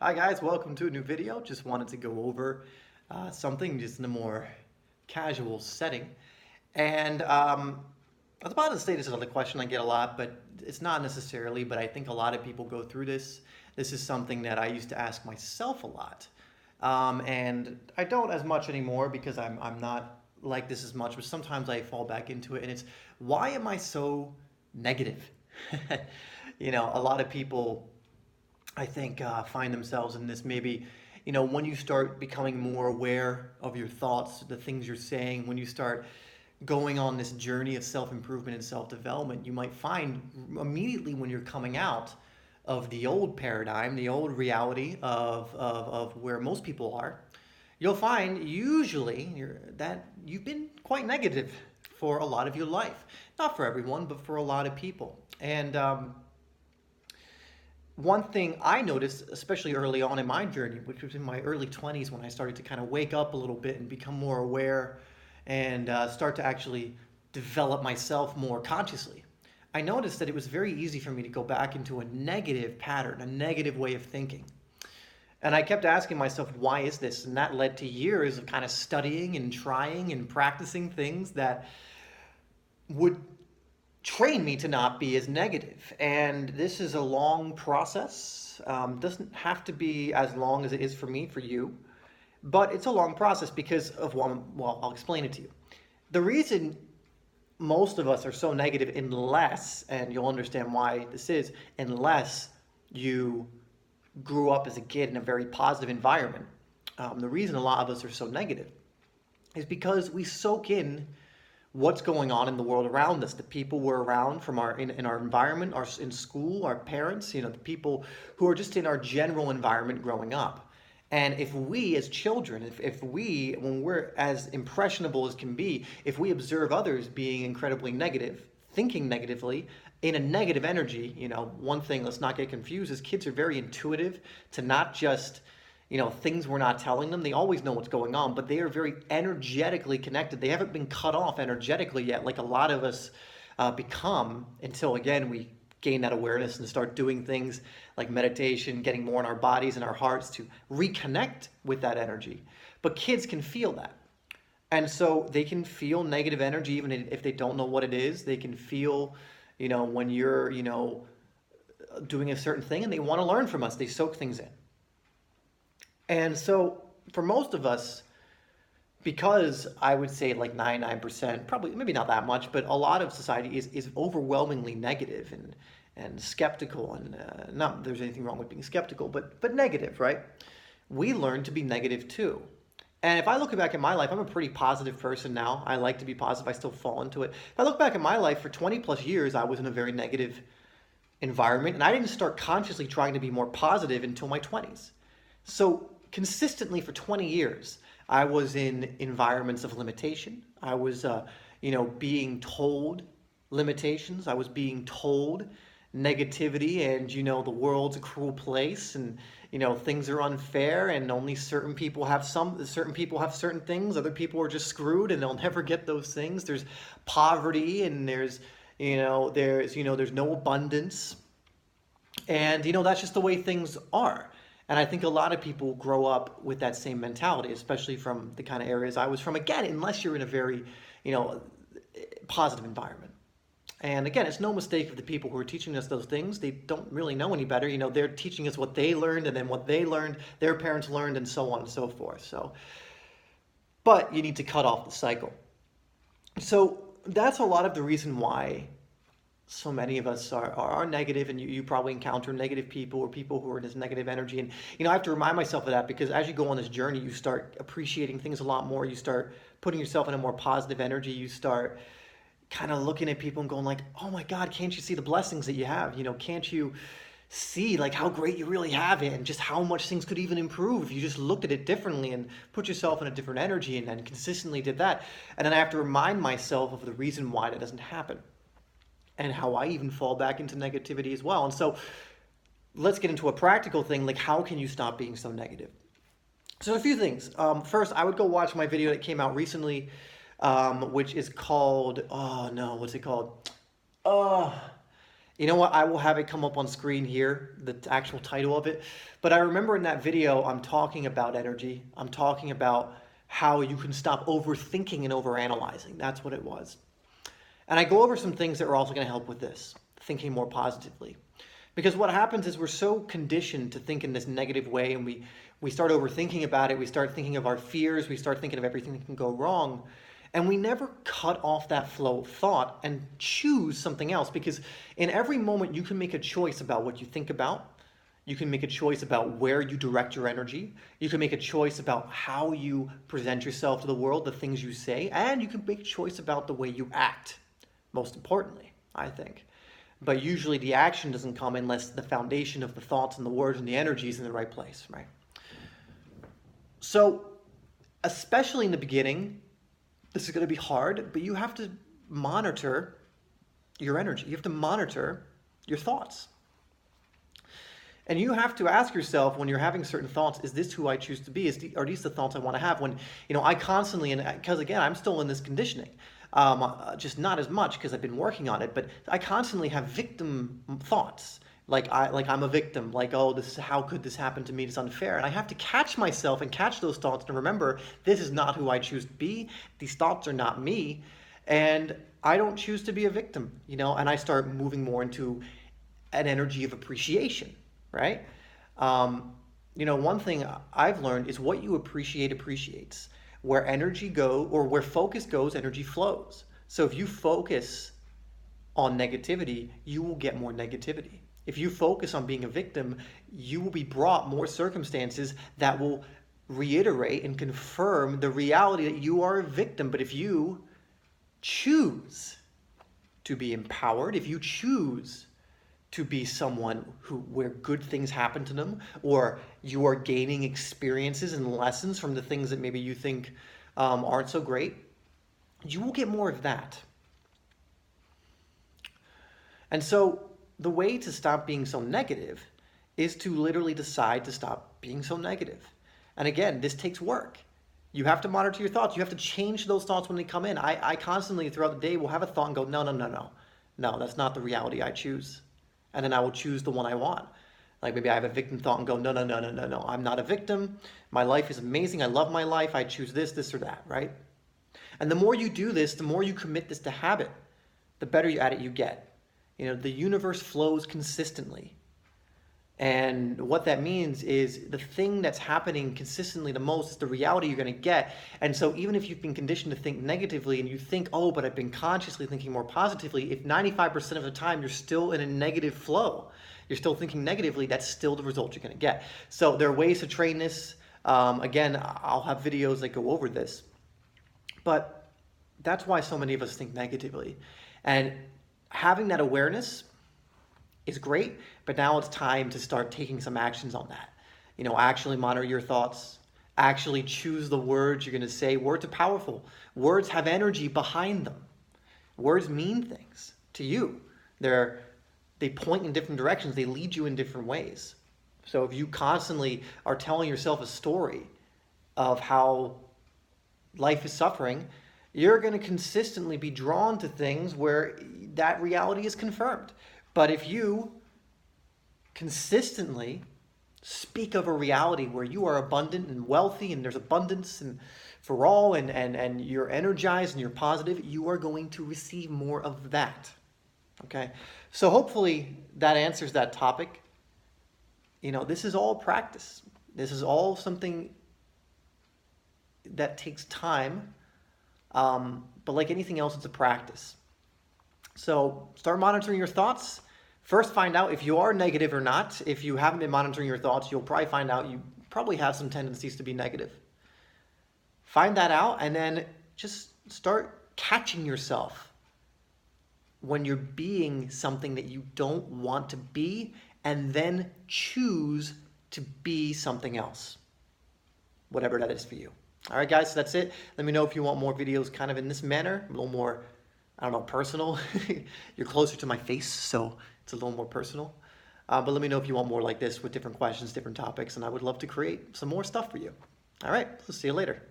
Hi guys, welcome to a new video. Just wanted to go over something just in a more casual setting. And I was about to say this is another question I get a lot, but it's not necessarily, but I think a lot of people go through this. This is something that I used to ask myself a lot. And I don't as much anymore because I'm not like this as much, but sometimes I fall back into it and it's, why am I so negative? A lot of people I think find themselves in this maybe, when you start becoming more aware of your thoughts, the things you're saying, when you start going on this journey of self-improvement and self-development, you might find immediately when you're coming out of the old paradigm, the old reality of where most people are, you'll find usually that you've been quite negative for a lot of your life. Not for everyone, but for a lot of people. And one thing I noticed, especially early on in my journey, which was in my early 20s when I started to kind of wake up a little bit and become more aware and start to actually develop myself more consciously, I noticed that it was very easy for me to go back into a negative pattern, a negative way of thinking. And I kept asking myself, why is this? And that led to years of kind of studying and trying and practicing things that would train me to not be as negative. And this is a long process. Doesn't have to be as long as it is for me, for you, but it's a long process because of one. Well, I'll explain it to you. The reason most of us are so negative, unless, and you'll understand why this is, unless you grew up as a kid in a very positive environment. The reason a lot of us are so negative is because we soak in what's going on in the world around us, the people we're around from in our environment, in school, our parents, the people who are just in our general environment growing up. And if we as children, if we, when we're as impressionable as can be, if we observe others being incredibly negative, thinking negatively, in a negative energy, one thing, let's not get confused, is kids are very intuitive to not just things we're not telling them. They always know what's going on, but they are very energetically connected. They haven't been cut off energetically yet, like a lot of us become, until again we gain that awareness and start doing things like meditation, getting more in our bodies and our hearts to reconnect with that energy. But kids can feel that. And so they can feel negative energy even if they don't know what it is. They can feel, when you're, doing a certain thing, and they want to learn from us. They soak things in. And so for most of us, because I would say like 99%, probably maybe not that much, but a lot of society is overwhelmingly negative and skeptical, and not that there's anything wrong with being skeptical, but negative, right? We learn to be negative too. And if I look back at my life, I'm a pretty positive person now. I like to be positive. I still fall into it. If I look back at my life, for 20 plus years, I was in a very negative environment, and I didn't start consciously trying to be more positive until my 20s. So consistently for 20 years, I was in environments of limitation. I was, being told limitations. I was being told negativity and, the world's a cruel place and, things are unfair and only certain people have certain things. Other people are just screwed and they'll never get those things. There's poverty and there's no abundance. And, that's just the way things are. And I think a lot of people grow up with that same mentality, especially from the kind of areas I was from. Again, unless you're in a very, positive environment. And again, it's no mistake of the people who are teaching us those things. They don't really know any better. They're teaching us what they learned, and then what they learned, their parents learned, and so on and so forth. But you need to cut off the cycle. So that's a lot of the reason why so many of us are negative, and you probably encounter negative people or people who are in this negative energy. And, I have to remind myself of that because as you go on this journey, you start appreciating things a lot more. You start putting yourself in a more positive energy. You start kind of looking at people and going like, oh my God, can't you see the blessings that you have? Can't you see like how great you really have it and just how much things could even improve if you just looked at it differently and put yourself in a different energy and consistently did that. And then I have to remind myself of the reason why that doesn't happen, and how I even fall back into negativity as well. And so let's get into a practical thing, like how can you stop being so negative? So a few things. First, I would go watch my video that came out recently, which is called, oh no, what's it called? You know what? I will have it come up on screen here, the actual title of it. But I remember in that video, I'm talking about energy. I'm talking about how you can stop overthinking and overanalyzing. That's what it was. And I go over some things that are also going to help with this, thinking more positively. Because what happens is we're so conditioned to think in this negative way, and we start overthinking about it. We start thinking of our fears. We start thinking of everything that can go wrong. And we never cut off that flow of thought and choose something else. Because in every moment, you can make a choice about what you think about. You can make a choice about where you direct your energy. You can make a choice about how you present yourself to the world, the things you say, and you can make a choice about the way you act, most importantly, I think. But usually the action doesn't come unless the foundation of the thoughts and the words and the energy is in the right place, right? So, especially in the beginning, this is going to be hard, but you have to monitor your energy. You have to monitor your thoughts. And you have to ask yourself when you're having certain thoughts, is this who I choose to be? Are these the thoughts I want to have? When, I constantly, and because again, I'm still in this conditioning, just not as much because I've been working on it, but I constantly have victim thoughts. Like I'm a victim, like, oh, how could this happen to me? It's unfair. And I have to catch myself and catch those thoughts and remember, this is not who I choose to be. These thoughts are not me. And I don't choose to be a victim, and I start moving more into an energy of appreciation, right? One thing I've learned is what you appreciate appreciates. Where energy goes, or where focus goes, energy flows. So if you focus on negativity, you will get more negativity. If you focus on being a victim, you will be brought more circumstances that will reiterate and confirm the reality that you are a victim. But if you choose to be empowered, if you choose to be someone where good things happen to them, or you are gaining experiences and lessons from the things that maybe you think aren't so great, you will get more of that. And so the way to stop being so negative is to literally decide to stop being so negative. And again, this takes work. You have to monitor your thoughts. You have to change those thoughts when they come in. I constantly throughout the day will have a thought and go, no, that's not the reality I choose. And then I will choose the one I want. Like maybe I have a victim thought and go, no, I'm not a victim. My life is amazing. I love my life. I choose this or that, right? And the more you do this, the more you commit this to habit, the better at it you get. The universe flows consistently. And what that means is the thing that's happening consistently the most is the reality you're going to get. And so even if you've been conditioned to think negatively and you think, oh, but I've been consciously thinking more positively, if 95% of the time you're still in a negative flow, you're still thinking negatively, that's still the result you're going to get. So there are ways to train this. Again, I'll have videos that go over this. But that's why so many of us think negatively. And having that awareness is great, but now it's time to start taking some actions on that. Actually monitor your thoughts, actually choose the words you're going to say. Words are powerful. Words have energy behind them. Words mean things to you. They point in different directions. They lead you in different ways. So if you constantly are telling yourself a story of how life is suffering, you're going to consistently be drawn to things where that reality is confirmed. But if you consistently speak of a reality where you are abundant and wealthy and there's abundance and for all and you're energized and you're positive, you are going to receive more of that. Okay? So hopefully that answers that topic. This is all practice. This is all something that takes time. But like anything else, it's a practice. So start monitoring your thoughts. First, find out if you are negative or not. If you haven't been monitoring your thoughts, you'll probably find out you probably have some tendencies to be negative. Find that out and then just start catching yourself when you're being something that you don't want to be, and then choose to be something else, whatever that is for you. All right, guys, so that's it. Let me know if you want more videos kind of in this manner, a little more, personal. You're closer to my face, so it's a little more personal. But let me know if you want more like this with different questions, different topics, and I would love to create some more stuff for you. All right, we'll see you later.